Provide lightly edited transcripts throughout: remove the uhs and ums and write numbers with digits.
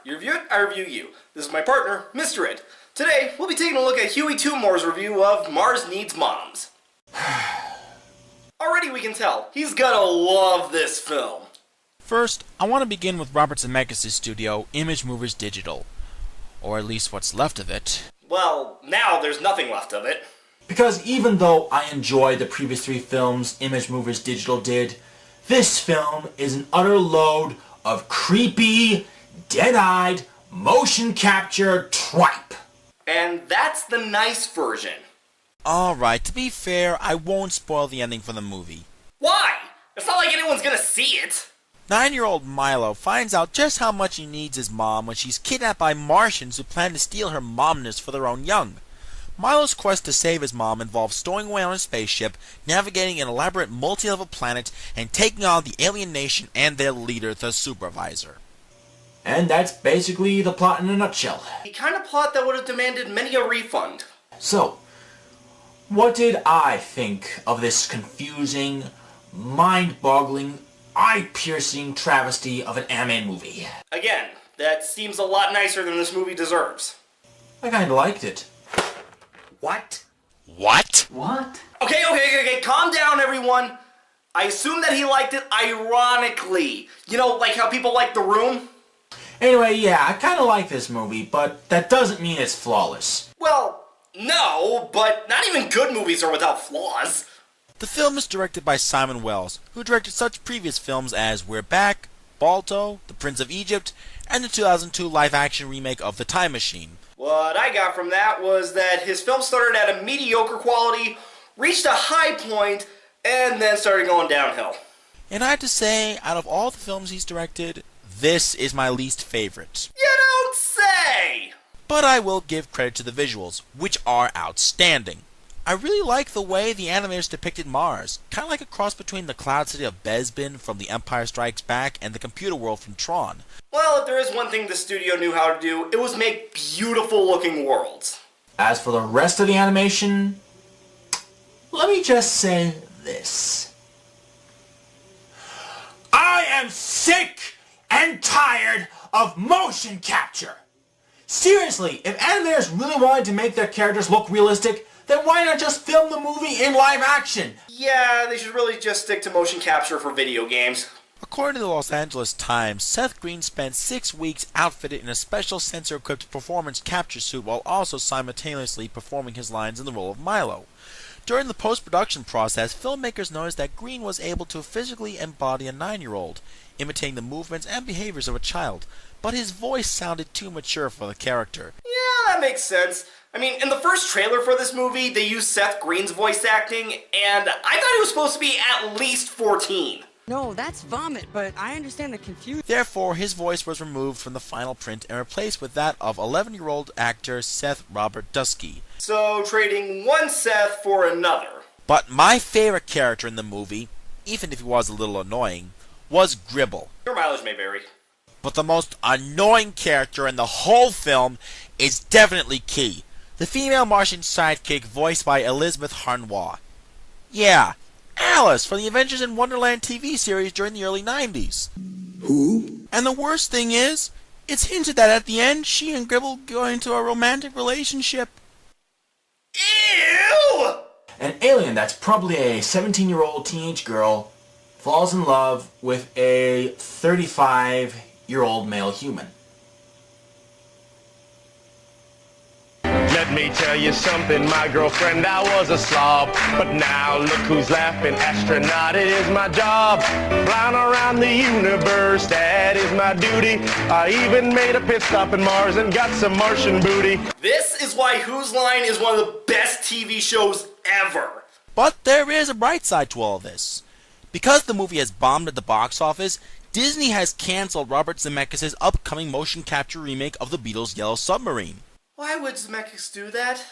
You review it, I review you. This is my partner, Mr. Ed. Today, we'll be taking a look at Hewy Toonmore's review of Mars Needs Moms. Already we can tell, he's gonna love this film. First, I want to begin with Robert Zemeckis' studio, Image Movers Digital. Or at least what's left of it. Well, now there's nothing left of it. Because even though I enjoyed the previous 3 films Image Movers Digital did, this film is an utter load of creepy, dead-eyed, motion capture tripe. And that's the nice version. Alright, to be fair, I won't spoil the ending for the movie. Why? It's not like anyone's gonna see it. 9-year-old Milo finds out just how much he needs his mom when she's kidnapped by Martians who plan to steal her momness for their own young. Milo's quest to save his mom involves stowing away on a spaceship, navigating an elaborate multi-level planet, and taking on the alien nation and their leader, the Supervisor. And that's basically the plot in a nutshell. The kind of plot that would have demanded many a refund. So, what did I think of this confusing, mind-boggling, eye-piercing travesty of an anime movie? Again, that seems a lot nicer than this movie deserves. I kinda liked it. What? What? What? Okay, calm down everyone. I assume that he liked it ironically. You know, like how people like The Room? Anyway, yeah, I kinda like this movie, but that doesn't mean it's flawless. Well, no, but not even good movies are without flaws. The film is directed by Simon Wells, who directed such previous films as We're Back, Balto, The Prince of Egypt, and the 2002 live-action remake of The Time Machine. What I got from that was that his film started at a mediocre quality, reached a high point, and then started going downhill. And I have to say, out of all the films he's directed, this is my least favorite. You don't say! But I will give credit to the visuals, which are outstanding. I really like the way the animators depicted Mars, kind of like a cross between the cloud city of Bespin from The Empire Strikes Back and the computer world from Tron. Well, if there is one thing the studio knew how to do, it was make beautiful looking worlds. As for the rest of the animation, let me just say this. I am sick and tired of motion capture! Seriously, if animators really wanted to make their characters look realistic, then why not just film the movie in live action? Yeah, they should really just stick to motion capture for video games. According to the Los Angeles Times, Seth Green spent 6 weeks outfitted in a special sensor-equipped performance capture suit while also simultaneously performing his lines in the role of Milo. During the post-production process, filmmakers noticed that Green was able to physically embody a 9-year-old, imitating the movements and behaviors of a child, but his voice sounded too mature for the character. Yeah, that makes sense. I mean, in the first trailer for this movie, they used Seth Green's voice acting, and I thought he was supposed to be at least 14. No, that's vomit, but I understand the confusion. Therefore, his voice was removed from the final print and replaced with that of 11-year-old actor Seth Robert Dusky. So, trading one Seth for another. But my favorite character in the movie, even if he was a little annoying, was Gribble. Your mileage may vary. But the most annoying character in the whole film is definitely Key, the female Martian sidekick voiced by Elizabeth Harnois. Yeah, Alice from the Adventures in Wonderland TV series during the early 90s. Who? And the worst thing is, it's hinted that at the end, she and Gribble go into a romantic relationship. Ew! An alien that's probably a 17-year-old teenage girl falls in love with a 35-year-old male human. Let me tell you something, my girlfriend, I was a slob. But now look who's laughing, astronaut, it is my job. Flying around the universe, that is my duty. I even made a pit stop in Mars and got some Martian booty. This is why Whose Line is one of the best TV shows ever. But there is a bright side to all this. Because the movie has bombed at the box office, Disney has cancelled Robert Zemeckis' upcoming motion capture remake of the Beatles' Yellow Submarine. Why would Zemeckis do that?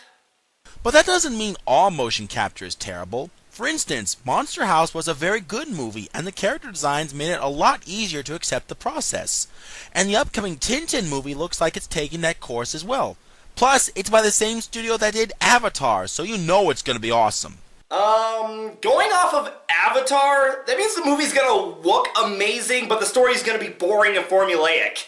But that doesn't mean all motion capture is terrible. For instance, Monster House was a very good movie, and the character designs made it a lot easier to accept the process. And the upcoming Tintin movie looks like it's taking that course as well. Plus, it's by the same studio that did Avatar, so you know it's going to be awesome. Going off of Avatar, that means the movie's gonna look amazing, but the story's gonna be boring and formulaic.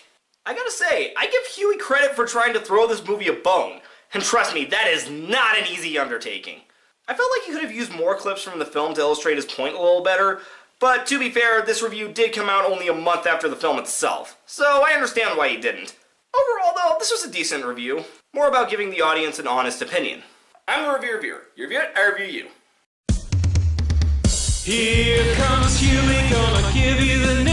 I gotta say, I give Hewy credit for trying to throw this movie a bone. And trust me, that is not an easy undertaking. I felt like he could have used more clips from the film to illustrate his point a little better, but to be fair, this review did come out only a month after the film itself, so I understand why he didn't. Overall though, this was a decent review. More about giving the audience an honest opinion. I'm the reviewer. You review it, I review you. Here comes Hewy, gonna give you the